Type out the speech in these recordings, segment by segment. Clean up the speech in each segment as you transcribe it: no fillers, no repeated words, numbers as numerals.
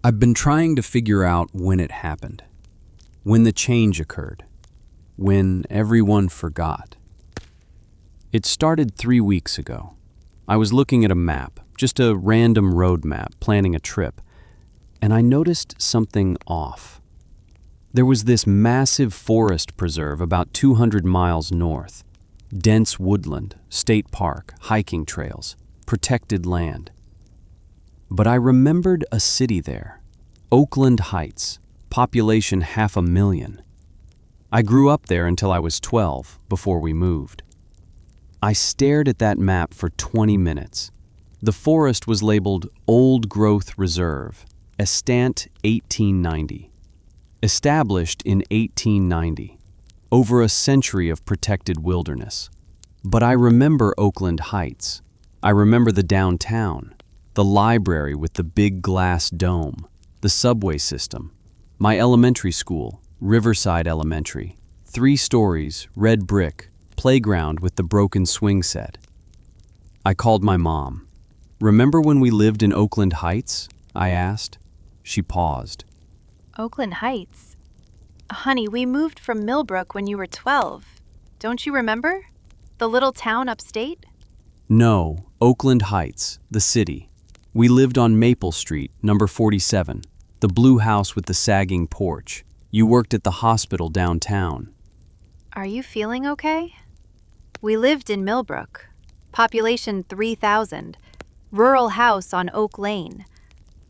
I've been trying to figure out when it happened, when the change occurred, when everyone forgot. It started 3 weeks ago. I was looking at a map, just a random road map, planning a trip, and I noticed something off. There was this massive forest preserve about 200 miles north, dense woodland, state park, hiking trails, protected land. But I remembered a city there, Oakland Heights, population 500,000. I grew up there until I was 12, before we moved. I stared at that map for 20 minutes. The forest was labeled Old Growth Reserve, Estant 1890. Established in 1890. Over a century of protected wilderness. But I remember Oakland Heights. I remember the downtown, the library with the big glass dome, the subway system, my elementary school, Riverside Elementary, 3 stories, red brick, playground with the broken swing set. I called my mom. "Remember when we lived in Oakland Heights?" I asked. She paused. Oakland Heights? Honey, we moved from Millbrook when you were 12. Don't you remember? The little town upstate? No, Oakland Heights, the city. We lived on Maple Street, number 47, the blue house with the sagging porch. You worked at the hospital downtown. Are you feeling okay? We lived in Millbrook. Population 3,000. Rural house on Oak Lane.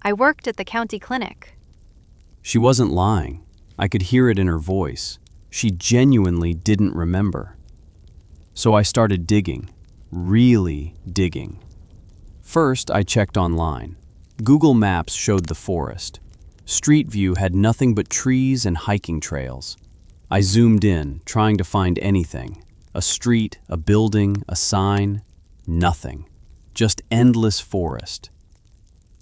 I worked at the county clinic. She wasn't lying. I could hear it in her voice. She genuinely didn't remember. So I started digging, really digging. First, I checked online. Google Maps showed the forest. Street view had nothing but trees and hiking trails. I zoomed in, trying to find anything. A street, a building, a sign, nothing. Just endless forest.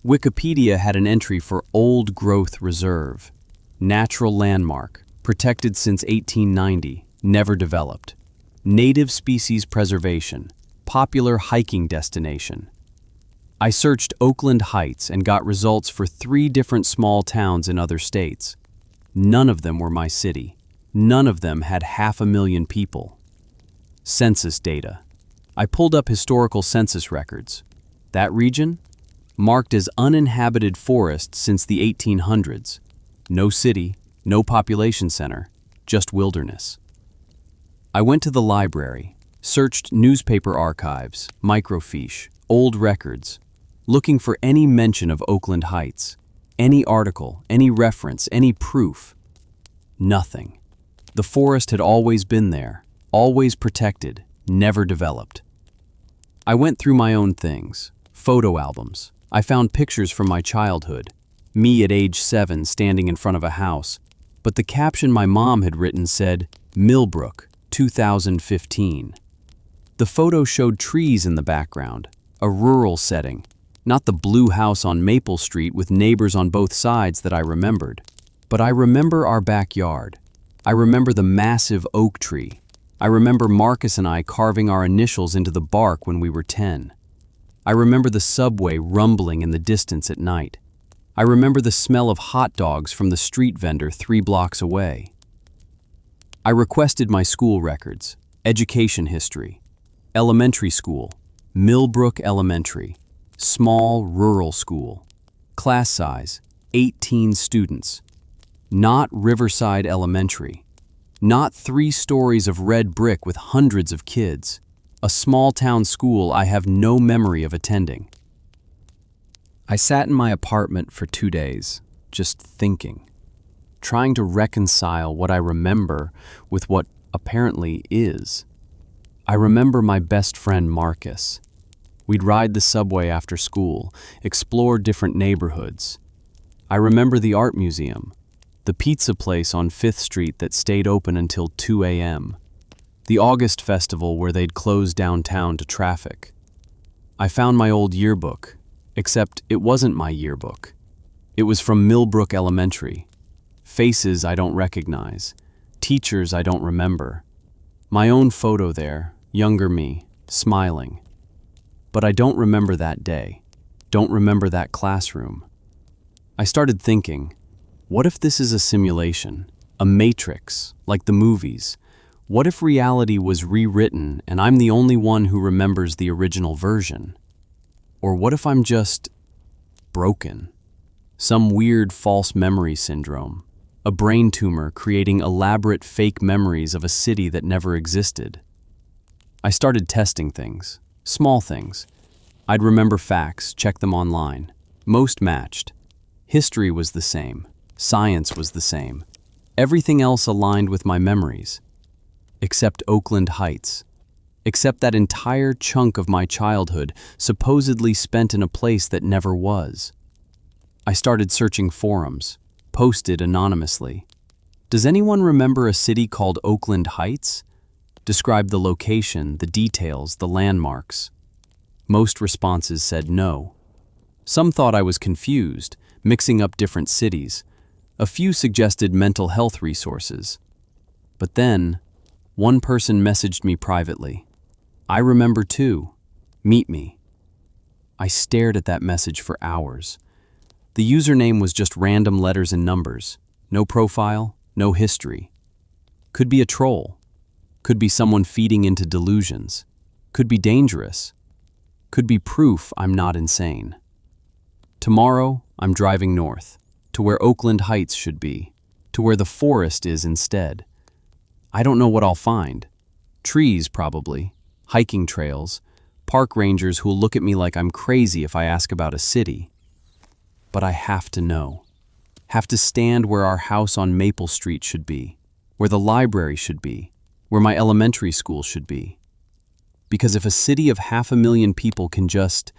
Wikipedia had an entry for Old Growth Reserve. Natural landmark, protected since 1890, never developed. Native species preservation, popular hiking destination. I searched Oakland Heights and got results for 3 different small towns in other states. None of them were my city. None of them had 500,000 people. Census data. I pulled up historical census records. That region? Marked as uninhabited forest since the 1800s. No city, no population center, just wilderness. I went to the library, searched newspaper archives, microfiche, old records, looking for any mention of Oakland Heights, any article, any reference, any proof. Nothing. The forest had always been there, always protected, never developed. I went through my own things, photo albums. I found pictures from my childhood, me at age 7 standing in front of a house, but the caption my mom had written said, Millbrook, 2015. The photo showed trees in the background, a rural setting, not the blue house on Maple Street with neighbors on both sides that I remembered. But I remember our backyard. I remember the massive oak tree. I remember Marcus and I carving our initials into the bark when we were 10. I remember the subway rumbling in the distance at night. I remember the smell of hot dogs from the street vendor 3 blocks away. I requested my school records, education history, elementary school, Millbrook Elementary, small rural school, class size, 18 students, not Riverside Elementary, not 3 stories of red brick with hundreds of kids, a small town school I have no memory of attending. I sat in my apartment for 2 days, just thinking, trying to reconcile what I remember with what apparently is. I remember my best friend Marcus. We'd ride the subway after school, explore different neighborhoods. I remember the art museum, the pizza place on 5th Street that stayed open until 2 a.m., the August festival where they'd close downtown to traffic. I found my old yearbook, except it wasn't my yearbook. It was from Millbrook Elementary. Faces I don't recognize, teachers I don't remember. My own photo there, younger me, smiling. But I don't remember that day, don't remember that classroom. I started thinking, what if this is a simulation, a matrix, like the movies? What if reality was rewritten and I'm the only one who remembers the original version? Or what if I'm just broken? Some weird false memory syndrome, a brain tumor creating elaborate fake memories of a city that never existed. I started testing things, small things. I'd remember facts, check them online. Most matched. History was the same. Science was the same. Everything else aligned with my memories. Except Oakland Heights. Except that entire chunk of my childhood supposedly spent in a place that never was. I started searching forums, posted anonymously. Does anyone remember a city called Oakland Heights? Describe the location, the details, the landmarks. Most responses said no. Some thought I was confused, mixing up different cities. A few suggested mental health resources. But then, one person messaged me privately. I remember too. Meet me. I stared at that message for hours. The username was just random letters and numbers. No profile, no history. Could be a troll. Could be someone feeding into delusions. Could be dangerous. Could be proof I'm not insane. Tomorrow, I'm driving north, to where Oakland Heights should be, to where the forest is instead. I don't know what I'll find. Trees, probably. Hiking trails. Park rangers who'll look at me like I'm crazy if I ask about a city. But I have to know. Have to stand where our house on Maple Street should be, where the library should be, where my elementary school should be. Because if a city of 500,000 people can just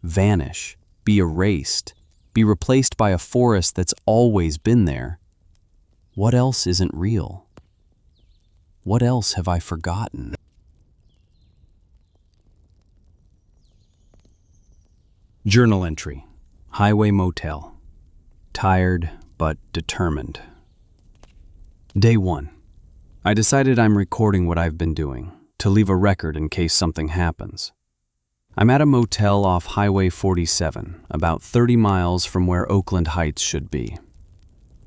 vanish, be erased, be replaced by a forest that's always been there, what else isn't real? What else have I forgotten? Journal entry. Highway motel. Tired but determined. Day 1. I decided I'm recording what I've been doing, to leave a record in case something happens. I'm at a motel off Highway 47, about 30 miles from where Oakland Heights should be.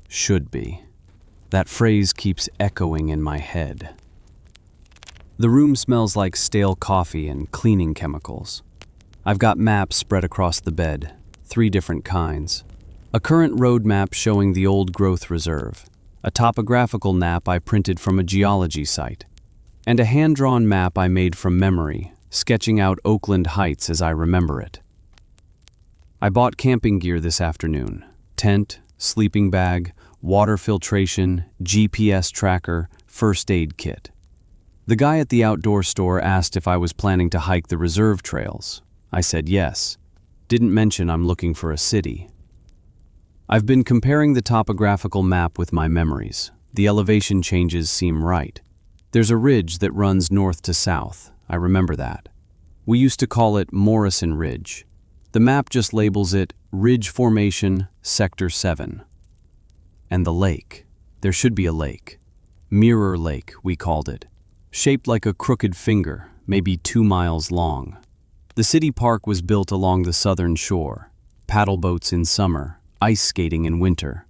Should be. That phrase keeps echoing in my head. The room smells like stale coffee and cleaning chemicals. I've got maps spread across the bed, 3 different kinds. A current road map showing the old growth reserve, a topographical map I printed from a geology site, and a hand-drawn map I made from memory, sketching out Oakland Heights as I remember it. I bought camping gear this afternoon: tent, sleeping bag, water filtration, GPS tracker, first aid kit. The guy at the outdoor store asked if I was planning to hike the reserve trails. I said yes. Didn't mention I'm looking for a city. I've been comparing the topographical map with my memories. The elevation changes seem right. There's a ridge that runs north to south. I remember that. We used to call it Morrison Ridge. The map just labels it Ridge Formation, Sector 7. And the lake. There should be a lake. Mirror Lake, we called it. Shaped like a crooked finger, maybe 2 miles long. The city park was built along the southern shore. Paddle boats in summer, ice skating in winter.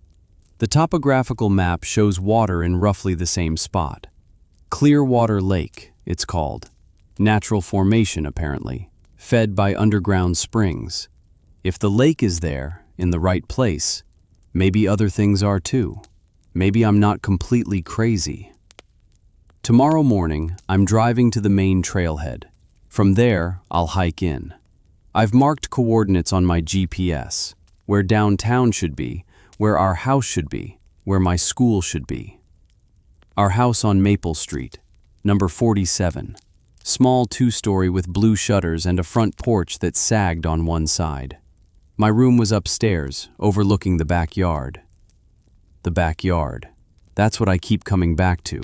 The topographical map shows water in roughly the same spot. Clearwater Lake, it's called. Natural formation, apparently, fed by underground springs. If the lake is there, in the right place, maybe other things are too. Maybe I'm not completely crazy. Tomorrow morning, I'm driving to the main trailhead. From there, I'll hike in. I've marked coordinates on my GPS, where downtown should be, where our house should be, where my school should be. Our house on Maple Street, number 47. Small 2-story with blue shutters and a front porch that sagged on one side. My room was upstairs, overlooking the backyard. The backyard. That's what I keep coming back to.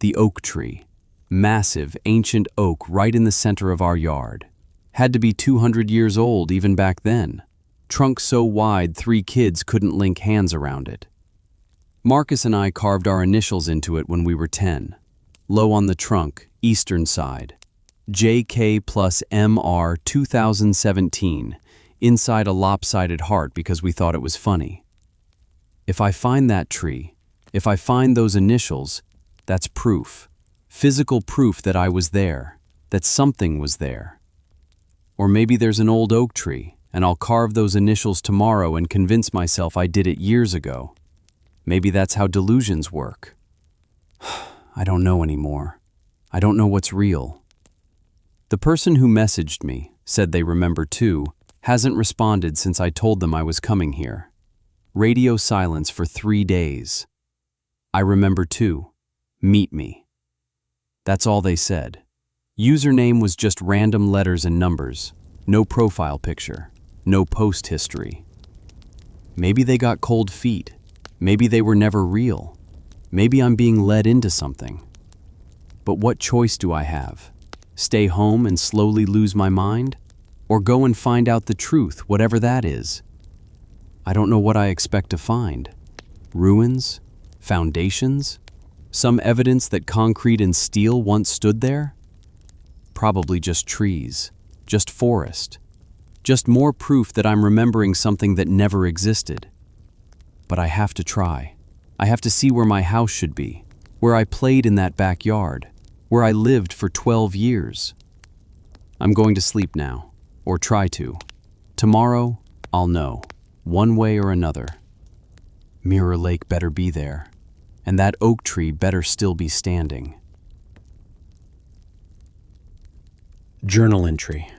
The oak tree. Massive, ancient oak right in the center of our yard. Had to be 200 years old even back then. Trunk so wide 3 kids couldn't link hands around it. Marcus and I carved our initials into it when we were 10. Low on the trunk, eastern side. JK plus MR 2017, inside a lopsided heart because we thought it was funny. If I find that tree, if I find those initials, that's proof. Physical proof that I was there, that something was there. Or maybe there's an old oak tree, and I'll carve those initials tomorrow and convince myself I did it years ago. Maybe that's how delusions work. I don't know anymore. I don't know what's real. The person who messaged me, said they remember too, hasn't responded since I told them I was coming here. Radio silence for 3 days. I remember too. Meet me. That's all they said. Username was just random letters and numbers. No profile picture. No post history. Maybe they got cold feet. Maybe they were never real. Maybe I'm being led into something. But what choice do I have? Stay home and slowly lose my mind? Or go and find out the truth, whatever that is? I don't know what I expect to find. Ruins? Foundations? Some evidence that concrete and steel once stood there? Probably just trees, just forest, just more proof that I'm remembering something that never existed. But I have to try. I have to see where my house should be, where I played in that backyard, where I lived for 12 years. I'm going to sleep now, or try to. Tomorrow, I'll know, one way or another. Mirror Lake better be there, and that oak tree better still be standing. Journal entry.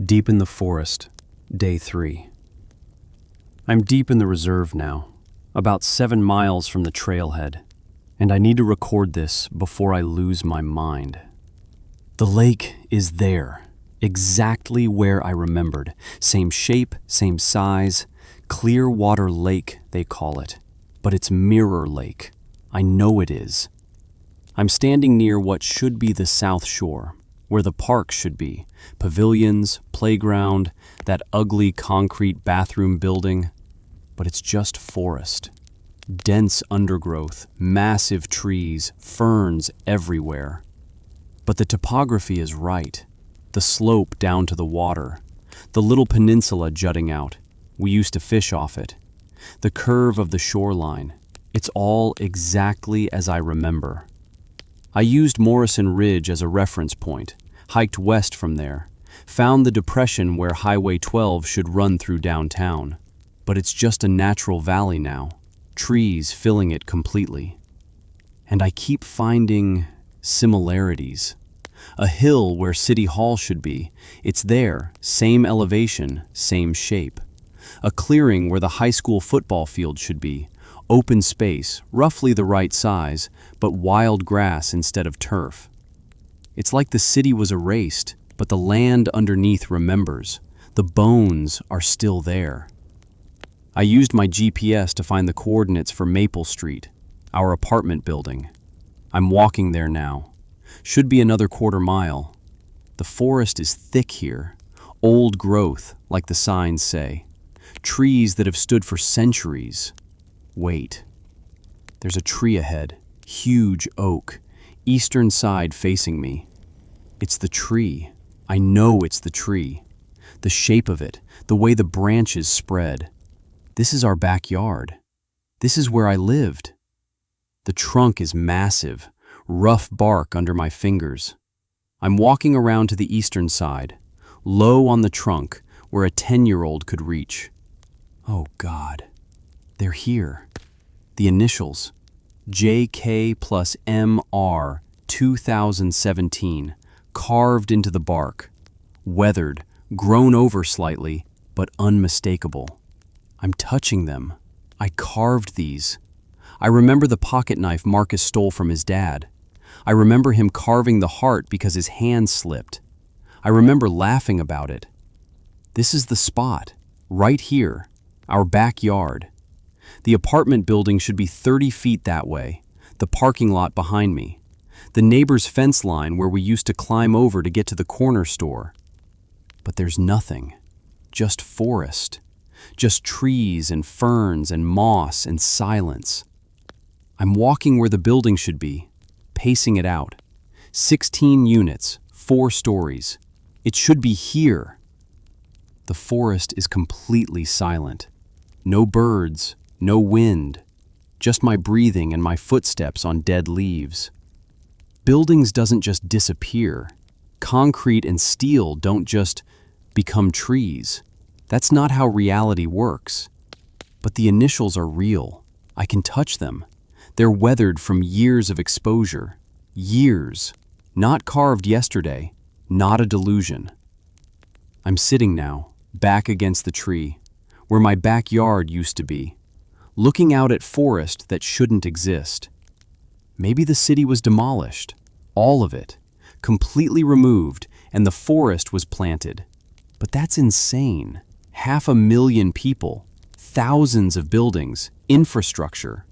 Deep in the forest, day 3. I'm deep in the reserve now, about 7 miles from the trailhead, and I need to record this before I lose my mind. The lake is there, exactly where I remembered. Same shape, same size, clear water lake, they call it. But it's Mirror Lake. I know it is. I'm standing near what should be the South Shore, where the park should be. Pavilions, playground, that ugly concrete bathroom building. But it's just forest. Dense undergrowth, massive trees, ferns everywhere. But the topography is right. The slope down to the water. The little peninsula jutting out. We used to fish off it. The curve of the shoreline. It's all exactly as I remember. I used Morrison Ridge as a reference point, hiked west from there, found the depression where Highway 12 should run through downtown. But it's just a natural valley now, trees filling it completely. And I keep finding similarities. A hill where City Hall should be, it's there, same elevation, same shape. A clearing where the high school football field should be, open space, roughly the right size, but wild grass instead of turf. It's like the city was erased, but the land underneath remembers. The bones are still there. I used my GPS to find the coordinates for Maple Street, our apartment building. I'm walking there now. Should be another quarter mile. The forest is thick here, old growth, like the signs say. Trees that have stood for centuries. Wait. There's a tree ahead, huge oak, eastern side facing me. It's the tree. I know it's the tree. The shape of it, the way the branches spread. This is our backyard. This is where I lived. The trunk is massive, rough bark under my fingers. I'm walking around to the eastern side, low on the trunk where a 10-year-old could reach. Oh God, they're here. The initials, JK plus MR 2017, carved into the bark, weathered, grown over slightly, but unmistakable. I'm touching them. I carved these. I remember the pocket knife Marcus stole from his dad. I remember him carving the heart because his hand slipped. I remember laughing about it. This is the spot, right here, our backyard. The apartment building should be 30 feet that way, the parking lot behind me, the neighbor's fence line where we used to climb over to get to the corner store. But there's nothing, just forest, just trees and ferns and moss and silence. I'm walking where the building should be, pacing it out. 16 units, 4 stories. It should be here. The forest is completely silent. No birds, no wind, just my breathing and my footsteps on dead leaves. Buildings doesn't just disappear. Concrete and steel don't just become trees. That's not how reality works. But the initials are real. I can touch them. They're weathered from years of exposure. Years. Not carved yesterday. Not a delusion. I'm sitting now, back against the tree, where my backyard used to be, looking out at forest that shouldn't exist. Maybe the city was demolished, all of it, completely removed, and the forest was planted. But that's insane. 500,000 people, thousands of buildings, infrastructure,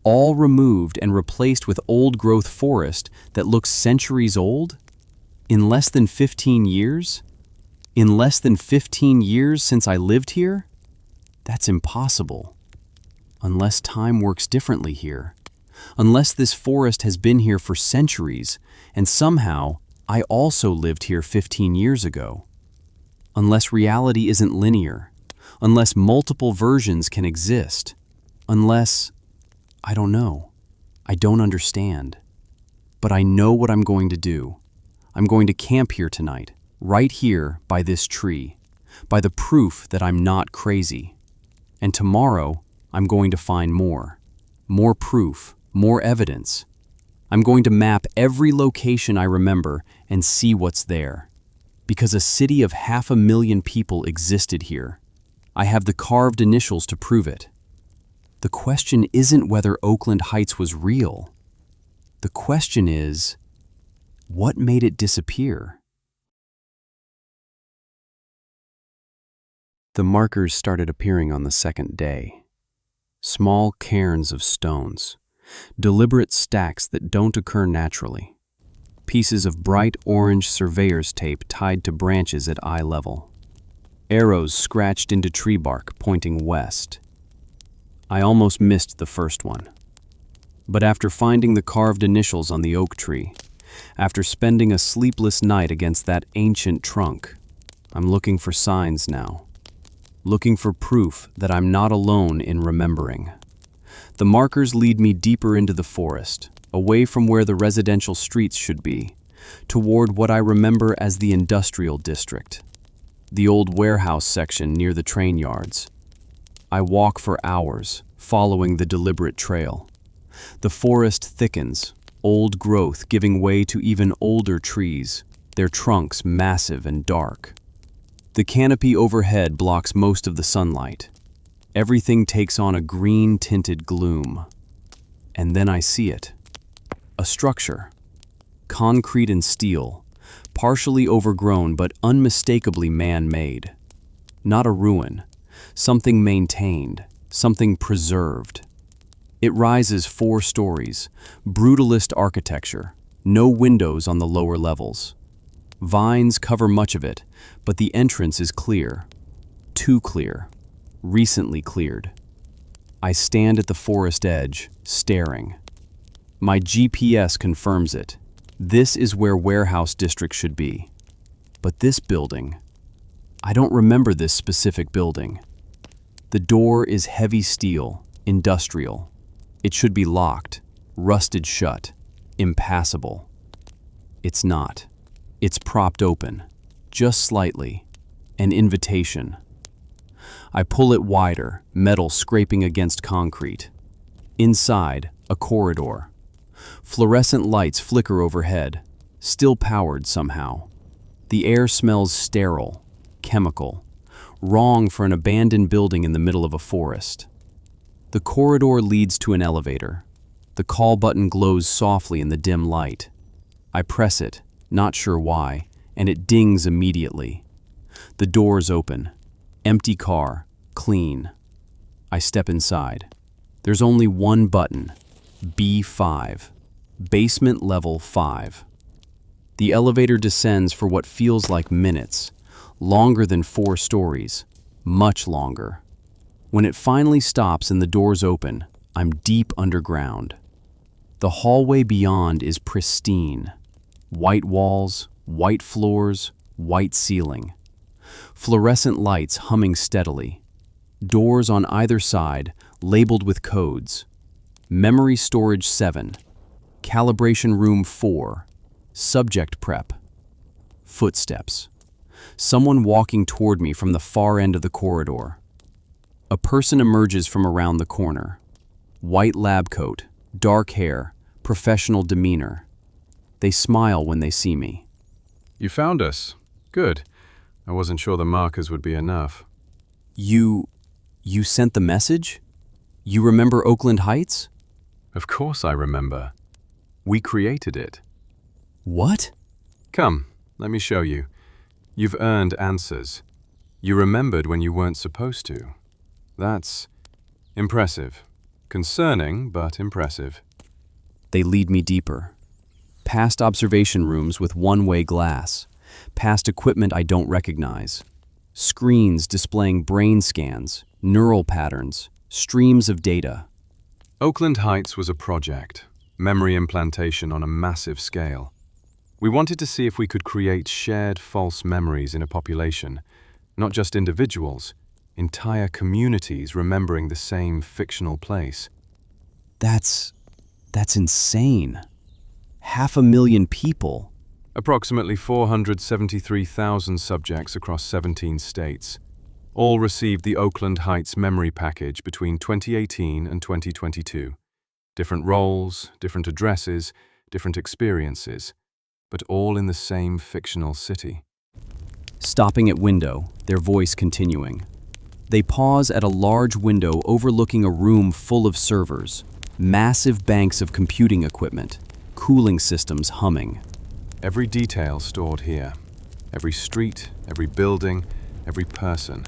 all removed and replaced with old-growth forest that looks centuries old? In less than 15 years? In less than 15 years since I lived here? That's impossible. Unless time works differently here. Unless this forest has been here for centuries, and somehow I also lived here 15 years ago. Unless reality isn't linear. Unless multiple versions can exist. Unless, I don't know. I don't understand. But I know what I'm going to do. I'm going to camp here tonight, right here by this tree, by the proof that I'm not crazy. And tomorrow, I'm going to find more proof, more evidence. I'm going to map every location I remember and see what's there. Because a city of 500,000 people existed here. I have the carved initials to prove it. The question isn't whether Oakland Heights was real. The question is, what made it disappear? The markers started appearing on the second day. Small cairns of stones, deliberate stacks that don't occur naturally. Pieces of bright orange surveyor's tape tied to branches at eye level. Arrows scratched into tree bark pointing west. I almost missed the first one. But after finding the carved initials on the oak tree, after spending a sleepless night against that ancient trunk, I'm looking for signs now. Looking for proof that I'm not alone in remembering. The markers lead me deeper into the forest, away from where the residential streets should be, toward what I remember as the industrial district, the old warehouse section near the train yards. I walk for hours, following the deliberate trail. The forest thickens, old growth giving way to even older trees, their trunks massive and dark. The canopy overhead blocks most of the sunlight. Everything takes on a green-tinted gloom. And then I see it. A structure. Concrete and steel, partially overgrown but unmistakably man-made. Not a ruin, something maintained, something preserved. It rises 4 stories, brutalist architecture, no windows on the lower levels. Vines cover much of it, but the entrance is clear. Too clear. Recently cleared. I stand at the forest edge, staring. My GPS confirms it. This is where warehouse district should be. But this building, I don't remember this specific building. The door is heavy steel, industrial. It should be locked, rusted shut, impassable. It's not. It's propped open, just slightly, an invitation. I pull it wider, metal scraping against concrete. Inside, a corridor. Fluorescent lights flicker overhead, still powered somehow. The air smells sterile, chemical, wrong for an abandoned building in the middle of a forest. The corridor leads to an elevator. The call button glows softly in the dim light. I press it, not sure why, and it dings immediately. The doors open. Empty car, clean. I step inside. There's only one button, B5, basement level 5. The elevator descends for what feels like minutes, longer than 4 stories, much longer. When it finally stops and the doors open, I'm deep underground. The hallway beyond is pristine. White walls, white floors, white ceiling. Fluorescent lights humming steadily. Doors on either side, labeled with codes. Memory storage 7. Calibration room 4. Subject prep. Footsteps. Someone walking toward me from the far end of the corridor. A person emerges from around the corner. White lab coat, dark hair, professional demeanor. They smile when they see me. You found us. Good. I wasn't sure the markers would be enough. You sent the message? You remember Oakland Heights? Of course I remember. We created it. What? Come, let me show you. You've earned answers. You remembered when you weren't supposed to. That's impressive. Concerning, but impressive. They lead me deeper. Past observation rooms with one-way glass. Past equipment I don't recognize. Screens displaying brain scans, neural patterns, streams of data. Oakland Heights was a project, memory implantation on a massive scale. We wanted to see if we could create shared false memories in a population, not just individuals, entire communities remembering the same fictional place. That's insane. 500,000 people. Approximately 473,000 subjects across 17 states. All received the Oakland Heights memory package between 2018 and 2022. Different roles, different addresses, different experiences, but all in the same fictional city. Stopping at window, their voice continuing. They pause at a large window overlooking a room full of servers, massive banks of computing equipment, cooling systems humming. Every detail stored here. Every street, every building, every person.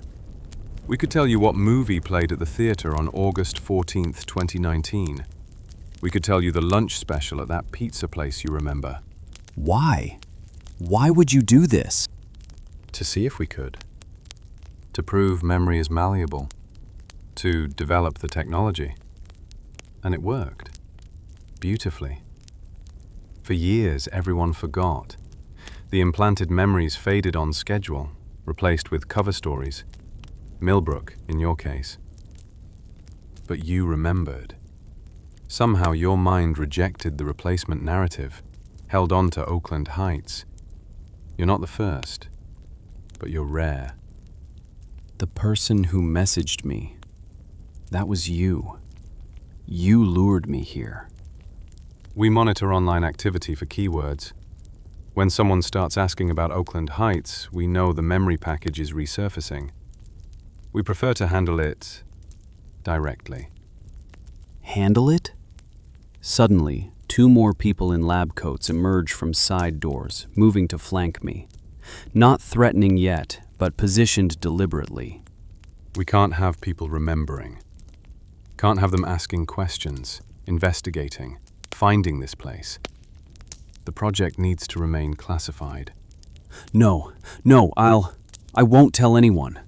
We could tell you what movie played at the theater on August 14th, 2019. We could tell you the lunch special at that pizza place you remember. Why? Why would you do this? To see if we could. To prove memory is malleable. To develop the technology. And it worked. Beautifully. For years, everyone forgot. The implanted memories faded on schedule, replaced with cover stories. Millbrook, in your case. But you remembered. Somehow your mind rejected the replacement narrative, held on to Oakland Heights. You're not the first, but you're rare. The person who messaged me, that was you. You lured me here. We monitor online activity for keywords. When someone starts asking about Oakland Heights, we know the memory package is resurfacing. We prefer to handle it directly. Handle it? Suddenly, 2 more people in lab coats emerge from side doors, moving to flank me. Not threatening yet, but positioned deliberately. We can't have people remembering. Can't have them asking questions, investigating, finding this place. The project needs to remain classified. No, I won't tell anyone.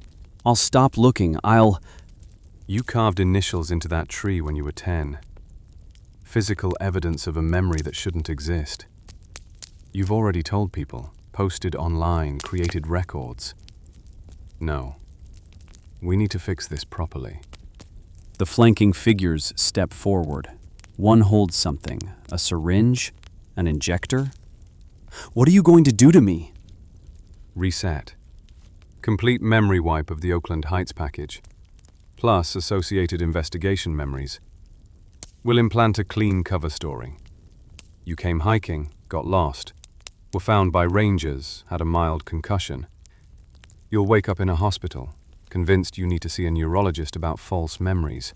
I'll stop looking, You carved initials into that tree when you were 10. Physical evidence of a memory that shouldn't exist. You've already told people, posted online, created records. No. We need to fix this properly. The flanking figures step forward. One holds something, a syringe, an injector. What are you going to do to me? Reset. Complete memory wipe of the Oakland Heights package, plus associated investigation memories. We'll implant a clean cover story. You came hiking, got lost, were found by rangers, had a mild concussion. You'll wake up in a hospital, convinced you need to see a neurologist about false memories.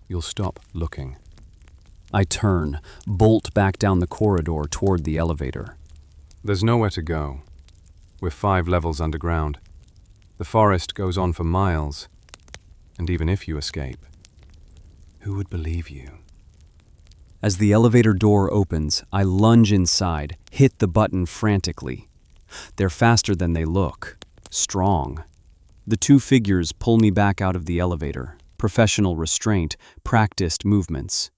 You'll stop looking. I turn, bolt back down the corridor toward the elevator. There's nowhere to go. We're 5 levels underground. The forest goes on for miles. And even if you escape, who would believe you? As the elevator door opens, I lunge inside, hit the button frantically. They're faster than they look, strong. The 2 figures pull me back out of the elevator, professional restraint, practiced movements.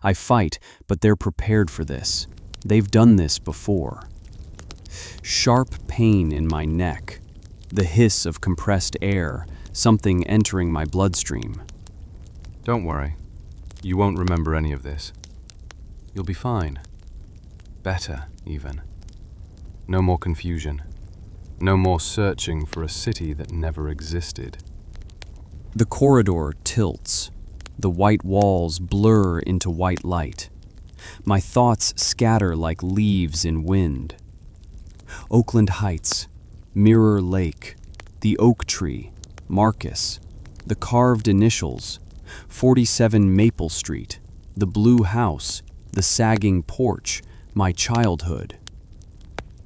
I fight, but they're prepared for this. They've done this before. Sharp pain in my neck, the hiss of compressed air, something entering my bloodstream. Don't worry. You won't remember any of this. You'll be fine. Better, even. No more confusion. No more searching for a city that never existed. The corridor tilts. The white walls blur into white light. My thoughts scatter like leaves in wind. Oakland Heights, Mirror Lake, the oak tree, Marcus, the carved initials, 47 Maple Street, the blue house, the sagging porch, my childhood.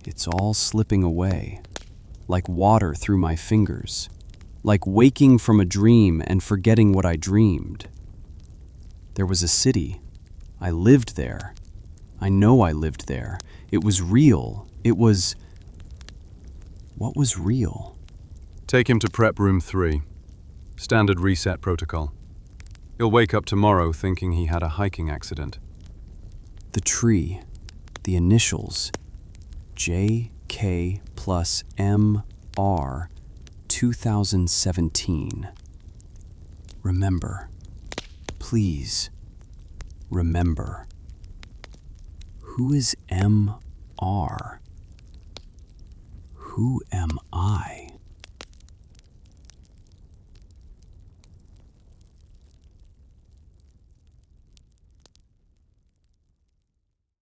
It's all slipping away, like water through my fingers, like waking from a dream and forgetting what I dreamed. There was a city. I lived there. I know I lived there. It was real. It was... What was real? Take him to prep room 3. Standard reset protocol. He'll wake up tomorrow thinking he had a hiking accident. The tree, the initials, JK plus MR 2017. Remember. Please, remember. Who is MR? Who am I?